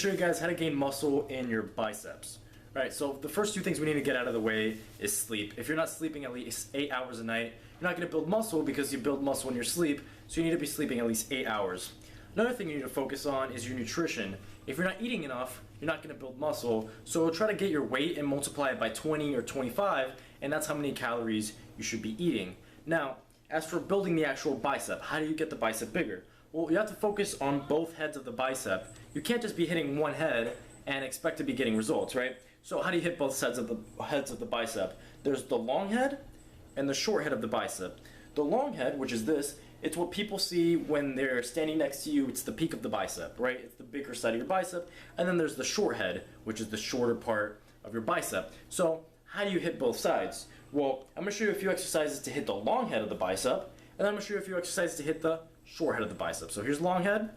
show you guys how to gain muscle in your biceps. Right, so the first two things we need to get out of the way is sleep. If you're not sleeping at least 8 hours a night, you're not going to build muscle because you build muscle in your sleep, so you need to be sleeping at least 8 hours. Another thing you need to focus on is your nutrition. If you're not eating enough, you're not going to build muscle, so try to get your weight and multiply it by 20 or 25, and that's how many calories you should be eating. Now, as for building the actual bicep, how do you get the bicep bigger? Well, you have to focus on both heads of the bicep. You can't just be hitting one head and expect to be getting results, right? So how do you hit both heads of the bicep? There's the long head and the short head of the bicep. The long head, which is this, it's what people see when they're standing next to you. It's the peak of the bicep, right? It's the bigger side of your bicep. And then there's the short head, which is the shorter part of your bicep. So how do you hit both sides? Well, I'm going to show you a few exercises to hit the long head of the bicep, and then I'm going to show you a few exercises to hit the short head of the bicep. So here's long head.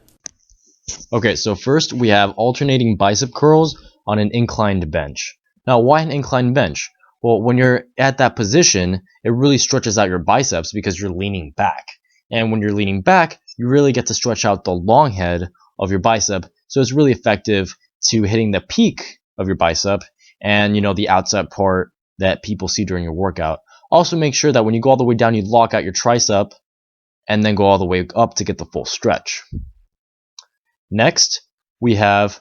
Okay, so first we have alternating bicep curls on an inclined bench. Now, why an inclined bench? Well, when you're at that position, it really stretches out your biceps because you're leaning back. And when you're leaning back, you really get to stretch out the long head of your bicep. So it's really effective to hitting the peak of your bicep and, the outside part that people see during your workout. Also make sure that when you go all the way down, you lock out your tricep and then go all the way up to get the full stretch. Next, we have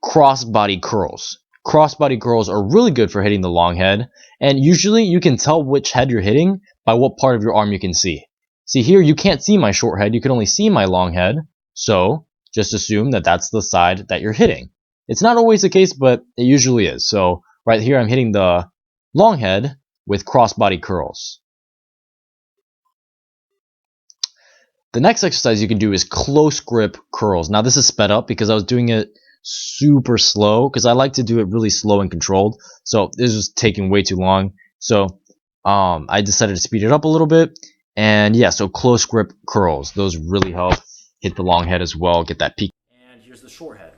crossbody curls. Crossbody curls are really good for hitting the long head, and usually you can tell which head you're hitting by what part of your arm you can see. See here, you can't see my short head, you can only see my long head, so just assume that that's the side that you're hitting. It's not always the case, but it usually is. So right here I'm hitting the long head with crossbody curls. The next exercise you can do is close grip curls. Now this is sped up because I was doing it super slow because I like to do it really slow and controlled. So this was taking way too long. So I decided to speed it up a little bit. And yeah, so close grip curls. Those really help hit the long head as well, get that peak. And here's the short head.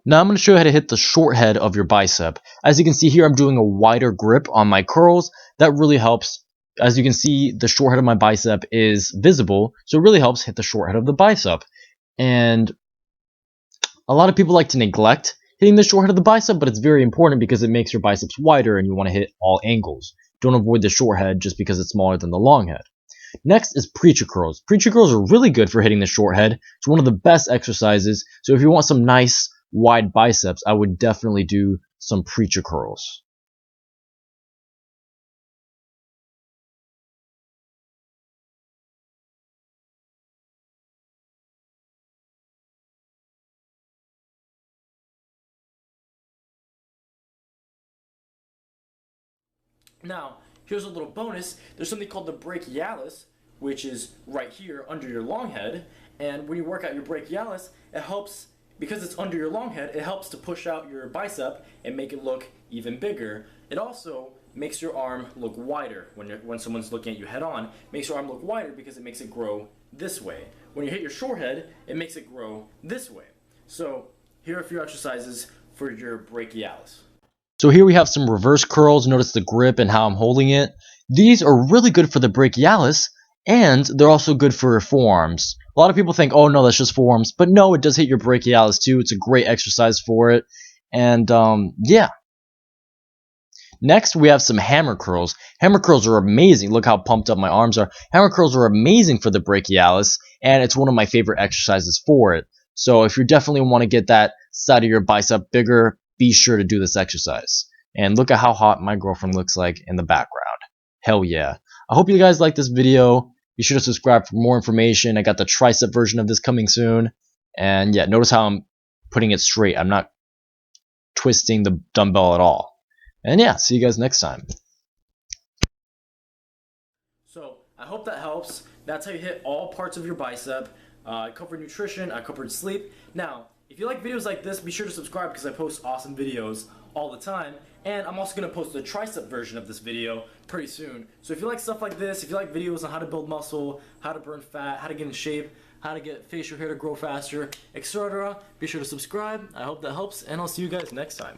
Now I'm going to show you how to hit the short head of your bicep. As you can see here, I'm doing a wider grip on my curls. That really helps. As you can see, the short head of my bicep is visible, so it really helps hit the short head of the bicep. And a lot of people like to neglect hitting the short head of the bicep, but it's very important because it makes your biceps wider and you want to hit all angles. Don't avoid the short head just because it's smaller than the long head. Next is preacher curls. Preacher curls are really good for hitting the short head. It's one of the best exercises, so if you want some nice wide biceps, I would definitely do some preacher curls. Now, here's a little bonus. There's something called the Brachialis, which is right here under your long head. And when you work out your Brachialis, it helps, because it's under your long head, it helps to push out your bicep and make it look even bigger. It also makes your arm look wider when someone's looking at you head on. It makes your arm look wider because it makes it grow this way. When you hit your short head, it makes it grow this way. So here are a few exercises for your Brachialis. So here we have some reverse curls. Notice the grip and how I'm holding it. These are really good for the brachialis, and they're also good for your forearms. A lot of people think, oh no, that's just forearms. But no, it does hit your brachialis too. It's a great exercise for it. And yeah. Next, we have some hammer curls. Hammer curls are amazing. Look how pumped up my arms are. Hammer curls are amazing for the brachialis, and it's one of my favorite exercises for it. So if you definitely want to get that side of your bicep bigger, be sure to do this exercise. And look at how hot my girlfriend looks like in the background. Hell yeah. I hope you guys like this video. Be sure to subscribe for more information. I got the tricep version of this coming soon. And yeah, notice how I'm putting it straight. I'm not twisting the dumbbell at all. And yeah, see you guys next time. So I hope that helps. That's how you hit all parts of your bicep. I covered nutrition, I covered sleep. Now, if you like videos like this, be sure to subscribe because I post awesome videos all the time. And I'm also going to post the tricep version of this video pretty soon. So if you like stuff like this, if you like videos on how to build muscle, how to burn fat, how to get in shape, how to get facial hair to grow faster, etc., be sure to subscribe. I hope that helps, and I'll see you guys next time.